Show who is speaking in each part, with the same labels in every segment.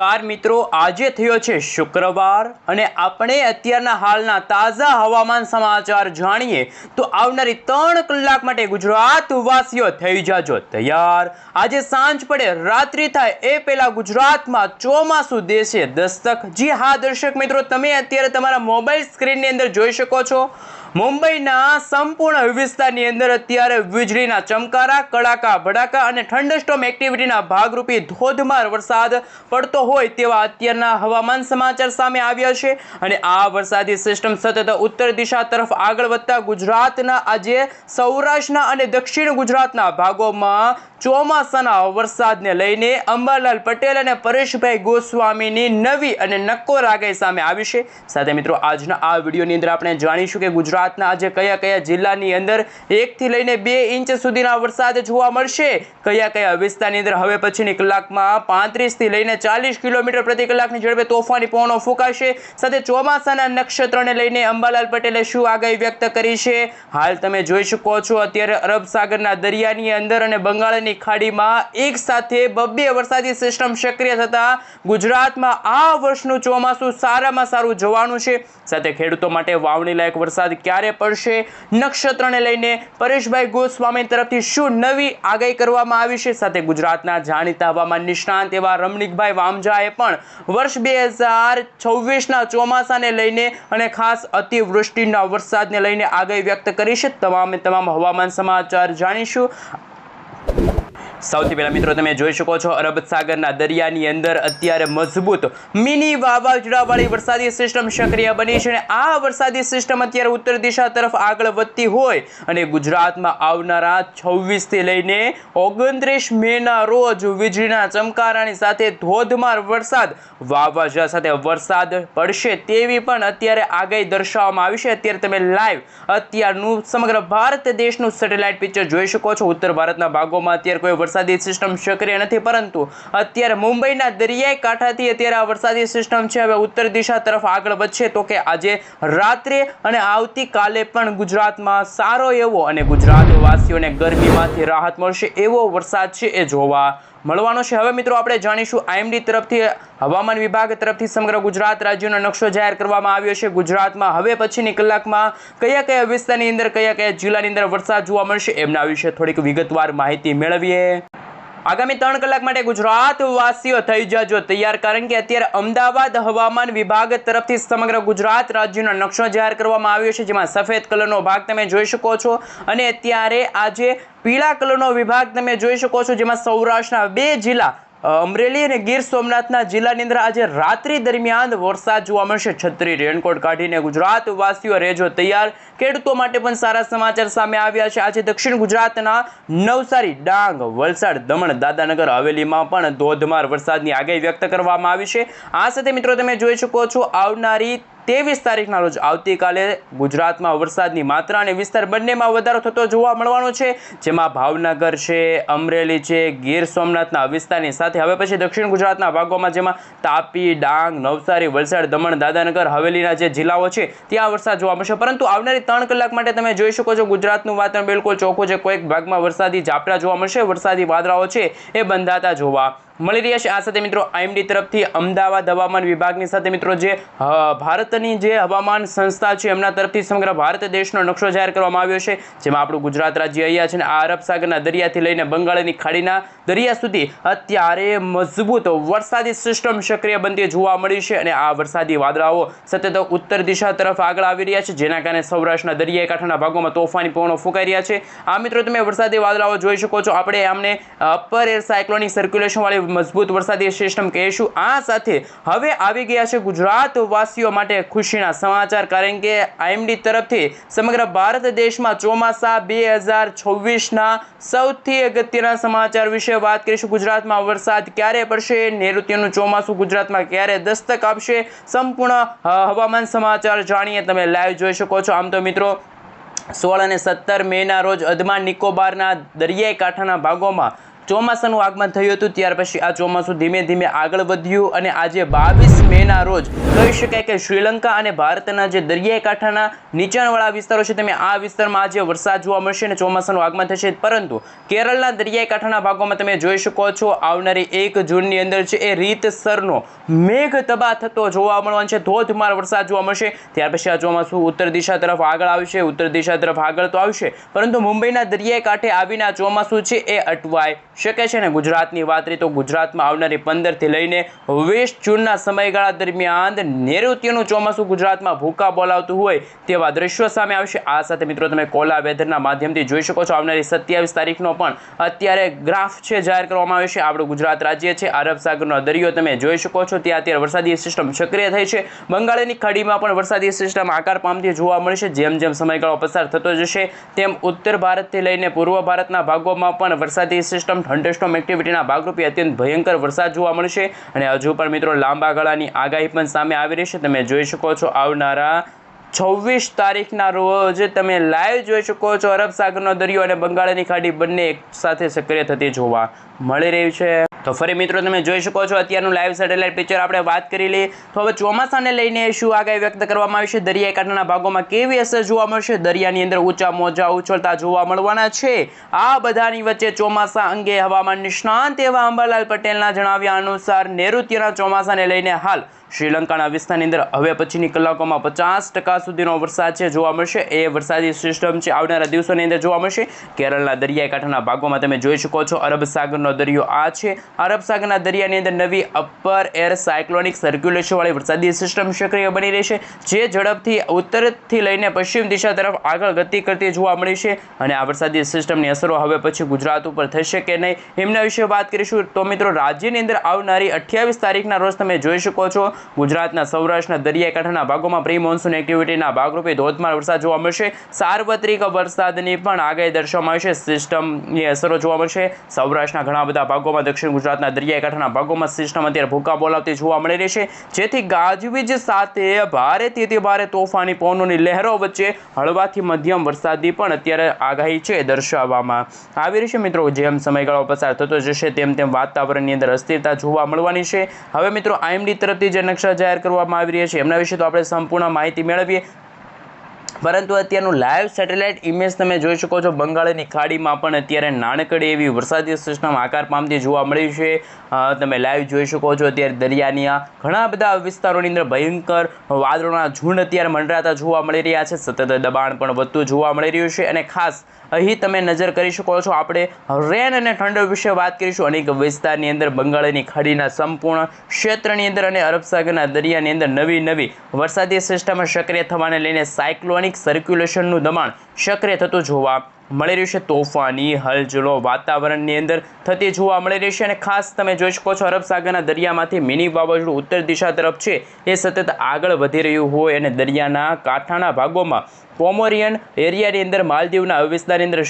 Speaker 1: Car મિત્રો આજે થયો છે શુક્રવાર અને આપણે અત્યારના હાલના તાજા હવામાન સમાચાર જાણીએ તો આવનારી 3 કલાક માટે ગુજરાત વાસીઓ થઈ જાજો તૈયાર। આજે સાંજ પડે રાત્રિ થાય એ પહેલા ગુજરાતમાં ચોમાસું દેશે દસ્તક। જી હા દર્શક મિત્રો, તમે અત્યારે તમારા મોબાઈલ સ્ક્રીનની અંદર જોઈ શકો છો મુંબઈના સંપૂર્ણ વિસ્તારની અંદર અત્યારે વીજળીના ચમકારા, કડાકા ભડાકા અને થંડરસ્ટોર્મ એક્ટિવિટીના ભાગરૂપે ધોધમાર વરસાદ પડતો હોય તેવા અત્યારના હવામાન સમાચાર સામે આવ્યા છે અને આ વરસાદી સિસ્ટમ સતત ઉત્તર દિશા તરફ આગળ વધતા ગુજરાતના આજે સૌરાષ્ટ્રના અને દક્ષિણ ગુજરાતના ભાગોમાં ચોમાસાના વરસાદને લઈને અંબાલાલ પટેલ અને પરેશભાઈ ગોસ્વામીની નવી અને નક્કોર આગાહી સામે આવી છે। સાથે મિત્રો આજના આ વિડીયોની અંદર આપણે જાણીશું કે ગુજરાતના આજે કયા કયા જિલ્લાની અંદર 1 થી લઈને 2 ઇંચ સુધીના વરસાદ જોવા મળશે, કયા કયા વિસ્તારની અંદર હવે પછીની કલાકમાં 35 થી લઈને 40 કિલોમીટર પ્રતિ કલાકની ઝડપે તોફાની પવનો ફૂંકાશે। સાથે ચોમાસાના નક્ષત્રને લઈને અંબાલાલ પટેલે શું આગાહી વ્યક્ત કરી છે હાલ તમે જોઈ શકો છો। અત્યારે અરબ સાગરના દરિયાની અંદર અને બંગાળની ખાડીમાં એક સાથે 2 વરસાદી સિસ્ટમ સક્રિય થતા ગુજરાતમાં આ વર્ષનું ચોમાસું સારામાં સારું જવાનું છે। સાથે ખેડૂતો માટે વાવણી લાયક વરસાદ ક્યારે પડશે, નક્ષત્રને લઈને પરેશભાઈ ગોસ્વામી તરફથી શું નવી આગાહી કરવામાં આવી છે। સાથે ગુજરાતના જાણીતા હવામાન નિષ્ણાંત એવા રમણીકભાઈ વામજાએ પણ વર્ષ 2026ના ચોમાસાને લઈને અને ખાસ અતિવૃષ્ટિના વરસાદને લઈને આગાહી વ્યક્ત કરી છે। તમામ હવામાન સમાચાર જાણીશું। સૌથી પહેલા મિત્રો તમે જોઈ શકો છો અરબ સાગરના દરિયાની અંદર અત્યારે મજબૂત મિની વાવાઝોડાવાળી વરસાદી સિસ્ટમ સક્રિય બની છે અને આ વરસાદી સિસ્ટમ અત્યારે ઉત્તર દિશા તરફ આગળ વધતી હોય અને ગુજરાતમાં આવનારા 26 થી લઈને 29 મેના રોજ વીજળીના ચમકારાની સાથે ધોધમાર વરસાદ, વાવાઝોડા સાથે વરસાદ પડશે તેવી પણ અત્યારે આગાહી દર્શાવવામાં આવી છે। અત્યારે તમે લાઈવ અત્યારનું સમગ્ર ભારત દેશનું સેટેલાઇટ પિક્ચર જોઈ શકો છો। ઉત્તર ભારતના ભાગોમાં અત્યારે કોઈ વરસાદી સિસ્ટમ સક્રિય નથી, પરંતુ અત્યારે મુંબઈના દરિયાઈ કાંઠાથી અત્યારે આ વરસાદી સિસ્ટમ છે હવે ઉત્તર દિશા તરફ આગળ વધશે તો કે આજે રાત્રે અને આવતીકાલે પણ ગુજરાતમાં સારો એવો અને ગુજરાતવાસીઓને ગરમીમાંથી રાહત મળશે એવો વરસાદ છે એ જોવા મળવાનો છે। હવે મિત્રો આપણે જાણીશું આઈએમડી તરફથી હવામાન વિભાગ તરફથી સમગ્ર ગુજરાત રાજ્યનો નકશો જાહેર કરવામાં આવ્યો છે। ગુજરાતમાં હવે પછીની કલાકમાં કયા કયા વિસ્તારની અંદર કયા કયા જિલ્લાની અંદર વરસાદ જોવા મળશે એમના વિશે થોડીક વિગતવાર માહિતી મેળવીએ। આગામી 3 કલાક માટે ગુજરાત વાસીઓ થઈ જાજો તૈયાર, કારણ કે અત્યારે અમદાવાદ હવામાન વિભાગ તરફથી સમગ્ર ગુજરાત રાજ્યનો નકશો જાહેર કરવામાં આવ્યો છે, જેમાં સફેદ કલરનો ભાગ તમે જોઈ શકો છો અને અત્યારે આજે પીળા કલરનો વિભાગ તમે જોઈ શકો છો, જેમાં સૌરાષ્ટ્રના 2 જિલ્લા અમરેલી અને ગીર સોમનાથના જિલ્લાની અંદર આજે રાત્રિ દરમિયાન વરસાદ જોવા મળશે। છત્રી રેનકોટ કાઢીને ગુજરાત વાસીઓ રહેજો તૈયાર। ખેડૂતો માટે પણ સારા સમાચાર સામે આવ્યા છે। આજે દક્ષિણ ગુજરાતના નવસારી, ડાંગ, વલસાડ, દમણ, દાદાનગર હવેલીમાં પણ ધોધમાર વરસાદની આગાહી વ્યક્ત કરવામાં આવી છે। આ સાથે મિત્રો તમે જોઈ શકો છો આવનારી 23 તારીખના રોજ આવતીકાલે ગુજરાતમાં વરસાદની માત્રા અને વિસ્તાર બંનેમાં વધારો થતો જોવા મળવાનો છે, જેમાં ભાવનગર છે, અમરેલી છે, ગીર સોમનાથના વિસ્તારની સાથે હવે પછી દક્ષિણ ગુજરાતના ભાગોમાં જેમાં તાપી, ડાંગ, નવસારી, વલસાડ, દમણ, દાદાનગર હવેલીના જે જિલ્લાઓ છે ત્યાં વરસાદ જોવા મળશે। પરંતુ આવનારી 3 કલાક માટે તમે જોઈ શકો છો ગુજરાતનું વાતાવરણ બિલકુલ ચોખ્ખું છે। કોઈક ભાગમાં વરસાદી ઝાપટા જોવા મળશે, વરસાદી વાદળાઓ છે એ બંધાતા જોવા મળી રહ્યા છે। આ સાથે મિત્રો આઈએમડી તરફથી અમદાવાદ હવામાન વિભાગની સાથે મિત્રો જે ભારતની જે હવામાન સંસ્થા છે એમના તરફથી સમગ્ર ભારત દેશનો નકશો જાહેર કરવામાં આવ્યો છે, જેમાં આપણું ગુજરાત રાજ્ય અહીંયા છે અને આ અરબ સાગરના દરિયાથી લઈને બંગાળની ખાડીના દરિયા સુધી અત્યારે મજબૂત વરસાદી સિસ્ટમ સક્રિય બનતી જોવા મળી છે અને આ વરસાદી વાદળાઓ સતત ઉત્તર દિશા તરફ આગળ આવી રહ્યા છે, જેના કારણે સૌરાષ્ટ્રના દરિયાઈ કાંઠાના ભાગોમાં તોફાની પવનો ફૂંકાઈ રહ્યા છે। આ મિત્રો તમે વરસાદી વાદળાઓ જોઈ શકો છો, આપણે આમને અપર એર સાયક્લોનિક સર્ક્યુલેશન વાળી મજબૂત વરસાદી સિસ્ટમ કહીશું। આ સાથે હવે આવી ગયા છે ગુજરાત વાસીઓ માટે ખુશીના સમાચાર, કારણ કે આઈએમડી તરફથી સમગ્ર ભારત દેશમાં ચોમાસા 2026ના સૌથી અગત્યના સમાચાર વિશે વાત કરીશું। ગુજરાતમાં વરસાદ ક્યારે પડશે, નૈઋત્યનું ચોમાસું ગુજરાતમાં ક્યારે દસ્તક આપશે, સંપૂર્ણ હવામાન સમાચાર જાણીએ તમે લાઈવ જોઈ શકો છો। આમ તો મિત્રો 16 અને 17 મેના રોજ અંદમાન નિકોબારના દરિયાઈ કાંઠાના ભાગોમાં ચોમાસાનું આગમન થયું હતું, ત્યાર પછી આ ચોમાસું ધીમે ધીમે આગળ વધ્યું અને આજે 22 મેના રોજ કહી શકાય કે શ્રીલંકા અને ભારતના જે દરિયાઈ કાંઠાના નીચાણવાળા વિસ્તારો છે તમે આ વિસ્તારમાં આજે વરસાદ જોવા મળશે અને ચોમાસાનું આગમન થશે. પરંતુ કેરળના દરિયાઈ કાંઠાના ભાગોમાં તમે જોઈ શકો છો આવનારી 1 જૂનની અંદર છે એ રીતસરનો મેઘ તબાહ થતો જોવા મળવાનો છે, ધોધમાર વરસાદ જોવા મળશે. ત્યાર પછી આ ચોમાસું ઉત્તર દિશા તરફ આગળ આવશે, ઉત્તર દિશા તરફ આગળ તો આવશે પરંતુ મુંબઈના દરિયાઈ કાંઠે આવીને આ ચોમાસું છે એ અટવાઈ શકે છે. અને ગુજરાતની વાત કરીએ તો ગુજરાતમાં આવનારી 15 થી લઈને 20 જૂનના સમયગાળા દરમિયાન નૈઋત્યનું ચોમાસું ગુજરાતમાં ભૂકા બોલાવતું હોય તેવા દ્રશ્યો સામે આવશે. આ સાથે મિત્રો તમે કોલા વેધરના માધ્યમથી જોઈ શકો છો આવનારી 27 તારીખનો પણ અત્યારે ગ્રાફ છે જાહેર કરવામાં આવ્યો છે. આપણું ગુજરાત રાજ્ય છે, અરબ સાગરનો દરિયો તમે જોઈ શકો છો ત્યાં અત્યારે વરસાદી સિસ્ટમ સક્રિય થઈ છે. બંગાળની ખાડીમાં પણ વરસાદી સિસ્ટમ આકાર પામતી જોવા મળશે. જેમ જેમ સમયગાળો પસાર થતો જશે તેમ ઉત્તર ભારતથી લઈને પૂર્વ ભારતના ભાગોમાં પણ વરસાદી સિસ્ટમ થંડરસ્ટોર્મ એક્ટિવિટીના ભાગરૂપે અત્યંત ભયંકર વરસાદ જોવા મળશે. અને હજુ પણ મિત્રો લાંબા ગાળાની આગાહી પણ સામે આવી રહી છે. તમે જોઈ શકો છો આવનારા 26 તારીખના રોજ તમે લાઈવ જોઈ શકો છો અરબ સાગરનો દરિયો અને બંગાળની ખાડી બંને એક સાથે સક્રિય થતી જોવા મળી રહ્યું છે. તો ફરી મિત્રો તમે જોઈ શકો છો અત્યારનું લાઈવ સેટેલાઇટ પિક્ચર આપણે વાત કરી લઈએ તો હવે ચોમાસાને લઈને શું આગાહી વ્યક્ત કરવામાં આવી છે, દરિયાઈ કાંઠાના ભાગોમાં કેવી અસર જોવા મળશે, દરિયાની અંદર ઊંચા મોજા ઉછળતા જોવા મળવાના છે. આ બધાની વચ્ચે ચોમાસા અંગે હવામાન નિષ્ણાંત એવા અંબાલાલ પટેલના જણાવ્યા અનુસાર નૈઋત્યના ચોમાસાને લઈને હાલ શ્રીલંકાના વિસ્તારની અંદર હવે પછીની કલાકોમાં 50% સુધીનો વરસાદ છે જોવા મળશે. એ વરસાદી સિસ્ટમ છે આવનારા દિવસોની અંદર જોવા મળશે. કેરળના દરિયાઈ કાંઠાના ભાગોમાં તમે જોઈ શકો છો અરબ સાગરનો દરિયો આ છે. અરબ સાગરના દરિયાની અંદર નવી અપર એર સાયક્લોનિક સર્ક્યુલેશનવાળી વરસાદી સિસ્ટમ સક્રિય બની રહી છે જે ઝડપથી ઉત્તરથી લઈને પશ્ચિમ દિશા તરફ આગળ ગતિ કરતી જોવા મળી છે. અને આ વરસાદી સિસ્ટમની અસરો હવે પછી ગુજરાત ઉપર થશે કે નહીં એમના વિશે વાત કરીશું. તો મિત્રો રાજ્યની અંદર આવનારી 28 તારીખના રોજ તમે જોઈ શકો છો ગુજરાતના સૌરાષ્ટ્રના દરિયાઈ કાંઠાના ભાગોમાં પ્રી મોન્સૂન એક્ટિવિટીના ભાગરૂપે ધોધમાર વરસાદ જોવા મળશે. સાર્વત્રિક વરસાદની પણ આગાહી દર્શાવવામાં આવી છે. સિસ્ટમની અસરો જોવા મળશે. સૌરાષ્ટ્રના ઘણા બધા ભાગોમાં, દક્ષિણ ગુજરાતના દરિયાઈ કાંઠાના ભાગોમાં સિસ્ટમ અત્યારે ભૂકા બોલાવતી જોવા મળી રહી છે જેથી ગાજવીજ સાથે ભારેથી અતિ ભારે તોફાની પવનોની લહેરો વચ્ચે હળવાથી મધ્યમ વરસાદની પણ અત્યારે આગાહી છે દર્શાવવામાં આવી રહી છે. મિત્રો જેમ સમયગાળો પસાર થતો જશે તેમ તેમ વાતાવરણની અંદર અસ્થિરતા જોવા મળવાની છે. હવે મિત્રો આઈએમડી તરફથી જે નકશા જાહેર કરવામાં આવી રહ્યા છે એમના વિશે તો આપણે સંપૂર્ણ માહિતી મેળવીએ પરંતુ અત્યારનું લાઈવ સેટેલાઇટ ઇમેજ તમે જોઈ શકો છો બંગાળની ખાડીમાં પણ અત્યારે નાનકડી એવી વરસાદી સિસ્ટમ આકાર પામતી જોવા મળી છે. તમે લાઈવ જોઈ શકો છો અત્યારે દરિયાની ઘણા બધા વિસ્તારોની અંદર ભયંકર વાદળોના ઝુંડ અત્યારે મંડરાતા જોવા મળી રહ્યા છે. સતત દબાણ પણ વધતું જોવા મળી રહ્યું છે અને ખાસ અહીં તમે નજર કરી શકો છો આપણે રેન અને ઠંડક વિશે વાત કરીશું. અનેક વિસ્તારની અંદર બંગાળની ખાડીના સંપૂર્ણ ક્ષેત્રની અંદર અને અરબ સાગરના દરિયાની અંદર નવી વરસાદી સિસ્ટમ સક્રિય થવાને લઈને સાયક્લોનિક સર્ક્યુલેશનનું દબાણ સક્રિય થતું જોવા મળી રહ્યું છે. તોફાની હલચલો વાતાવરણની અંદર થતી જોવા મળી રહી છે અને ખાસ તમે જોઈ શકો છો અરબ સાગરના દરિયામાંથી મિની વાવાઝોડું ઉત્તર દિશા તરફ છે એ સતત આગળ વધી રહ્યું હોય અને દરિયાના કાંઠાના ભાગોમાં કોમોરિયન એરિયાની અંદર માલદીવના વિસ્તારની અંદર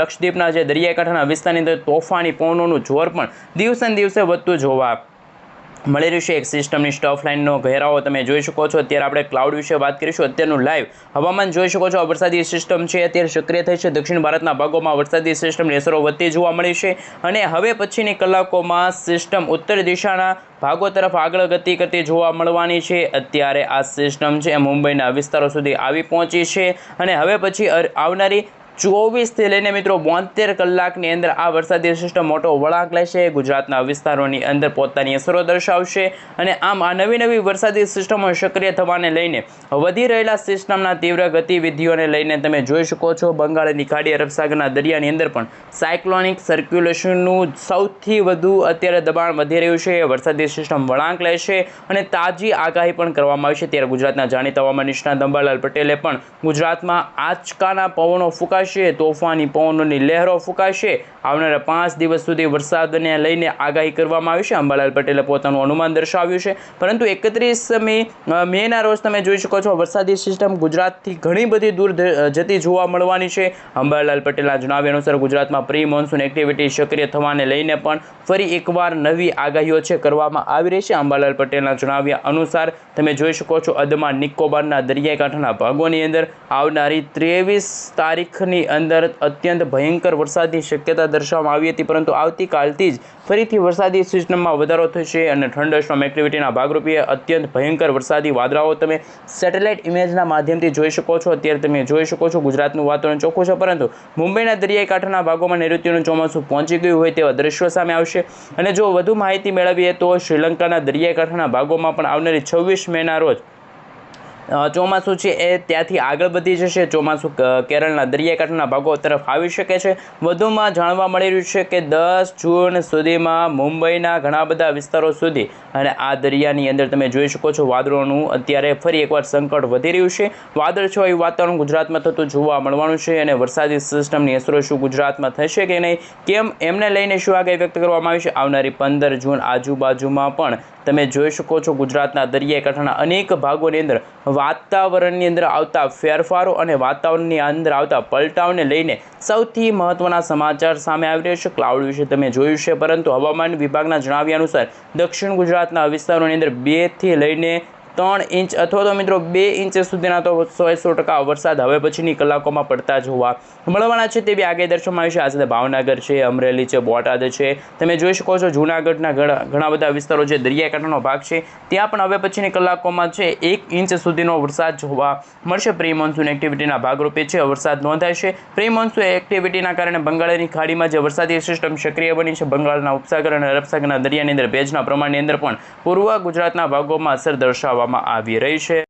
Speaker 1: લક્ષદ્વીપના જે દરિયાઈ કાંઠાના વિસ્તારની અંદર તોફાની પવનોનું જોર પણ દિવસે ને દિવસે વધતું જોવા મળી રહ્યું છે. એક સિસ્ટમની સ્ટફ લાઇનનો ઘેરાવો તમે જોઈ શકો છો. અત્યારે આપણે ક્લાઉડ વિશે વાત કરીશું. અત્યારનું લાઈવ હવામાન જોઈ શકો છો. વરસાદી સિસ્ટમ છે અત્યારે સક્રિય થઈ છે. દક્ષિણ ભારતના ભાગોમાં વરસાદી સિસ્ટમની અસરો વધતી જોવા મળી છે અને હવે પછીની કલાકોમાં સિસ્ટમ ઉત્તર દિશાના ભાગો તરફ આગળ ગતિ કરતી જોવા મળવાની છે. અત્યારે આ સિસ્ટમ છે મુંબઈના વિસ્તારો સુધી આવી પહોંચી છે અને હવે પછી આવનારી 24 થી લઈને મિત્રો 72 કલાકની અંદર આ વરસાદી સિસ્ટમ મોટો વળાંક લેશે, ગુજરાતના વિસ્તારોની અંદર પોતાની અસરો દર્શાવશે અને આમ આ નવી વરસાદી સિસ્ટમો સક્રિય થવાને લઈને વધી રહેલા સિસ્ટમના તીવ્ર ગતિવિધિઓને લઈને તમે જોઈ શકો છો બંગાળની ખાડી અરબ સાગરના દરિયાની અંદર પણ સાયક્લોનિક સર્ક્યુલેશનનું સૌથી વધુ અત્યારે દબાણ વધી રહ્યું છે. વરસાદી સિસ્ટમ વળાંક લેશે અને તાજી આગાહી પણ કરવામાં આવી છે. ત્યારે ગુજરાતના જાણીતા હવામાન નિષ્ણાત અંબાલાલ પટેલે પણ ગુજરાતમાં આંચકાના પવનો ફૂંકાશે, તોફાની પવનોની લહેરો ફૂંકાશે. આવનારા 5 દિવસ સુધી વરસાદને લઈને આગાહી કરવામાં આવી છે. અંબાલાલ પટેલે પોતાનું અનુમાન દર્શાવ્યું છે પરંતુ 31 મેના રોજ તમે જોઈ શકો છો વરસાદી સિસ્ટમ ગુજરાતથી ઘણી બધી દૂર જતી જોવા મળવાની છે. અંબાલાલ પટેલના જણાવ્યા અનુસાર ગુજરાતમાં પ્રી મોન્સૂન એક્ટિવિટી સક્રિય થવાને લઈને પણ ફરી એકવાર નવી આગાહીઓ છે કરવામાં આવી રહી છે. અંબાલાલ પટેલના જણાવ્યા અનુસાર તમે જોઈ શકો છો અંદમાન નિકોબારના દરિયાઈ કાંઠાના ભાગોની અંદર આવનારી 23 તારીખની કલાકની અંદર અત્યંત ભયંકર વરસાદની શક્યતા દર્શાવવામાં આવી હતી, પરંતુ આવતીકાલથી જ ફરીથી વરસાદી સિસ્ટમમાં વધારો થશે અને થંડરસ્ટોર્મ એક્ટિવિટીના ભાગરૂપે અત્યંત ભયંકર વરસાદી વાદળાઓ તમે સેટેલાઇટ ઇમેજના માધ્યમથી જોઈ શકો છો. અત્યારે તમે જોઈ શકો છો ગુજરાતનું વાતાવરણ ચોખ્ખું છે, પરંતુ મુંબઈના દરિયાઈ કાંઠાના ભાગોમાં નૈઋત્યનું ચોમાસું પહોંચી ગયું હોય તેવા દ્રશ્યો સામે આવશે. અને જો વધુ માહિતી મેળવીએ તો શ્રીલંકાના દરિયાઈ કાંઠાના ભાગોમાં પણ આવનારી 26 મેના રોજ ચોમાસું છે એ ત્યાંથી આગળ વધી જશે. ચોમાસું કેરળના દરિયાકાંઠાના ભાગો તરફ આવી શકે છે. વધુમાં જાણવા મળી રહ્યું છે કે 10 જૂન સુધીમાં મુંબઈના ઘણા બધા વિસ્તારો સુધી અને આ દરિયાની અંદર તમે જોઈ શકો છો વાદળોનું અત્યારે ફરી એકવાર સંકટ વધી રહ્યું છે. વાદળછાયું વાતાવરણ ગુજરાતમાં થતું જોવા મળવાનું છે અને વરસાદી સિસ્ટમની અસરો શું ગુજરાતમાં થશે કે નહીં, કેમ એમને લઈને શું આગાહી વ્યક્ત કરવામાં આવી છે. આવનારી 15 જૂન આજુબાજુમાં પણ તમે જોઈ શકો છો ગુજરાતના દરિયાઈ કાંઠાના અનેક ભાગોની અંદર વાતાવરણની અંદર આવતા ફેરફારો અને વાતાવરણની અંદર આવતા પલટાવને લઈને સૌથી મહત્ત્વના સમાચાર સામે આવી રહ્યા છે. ક્લાઉડ વિશે તમે જોયું છે, પરંતુ હવામાન વિભાગના જણાવ્યા અનુસાર દક્ષિણ ગુજરાતના વિસ્તારોની અંદર 2 થી લઈને 3 ઇંચ અથવા તો મિત્રો 2 ઇંચ સુધીના તો 100% વરસાદ હવે પછીની કલાકોમાં પડતા જોવા મળવાના છે તેવી આગાહી દર્શાવવામાં આવી છે. આ સાથે ભાવનગર છે, અમરેલી છે, બોટાદ છે, તમે જોઈ શકો છો જૂનાગઢના ઘણા બધા વિસ્તારો છે, દરિયાકાંઠાનો ભાગ છે, ત્યાં પણ હવે પછીની કલાકોમાં છે 1 ઇંચ સુધીનો વરસાદ જોવા મળશે. પ્રી મોન્સૂન એક્ટિવિટીના ભાગરૂપે છે વરસાદ નોંધાય છે. પ્રી મોન્સૂન એક્ટિવિટીના કારણે બંગાળની ખાડીમાં જે વરસાદી સિસ્ટમ સક્રિય બની છે, બંગાળના ઉપસાગર અને અરબ સાગરના દરિયાની અંદર ભેજના પ્રમાણની અંદર પણ પૂર્વ ગુજરાતના ભાગોમાં અસર દર્શાવવામાં આવી રહી છે.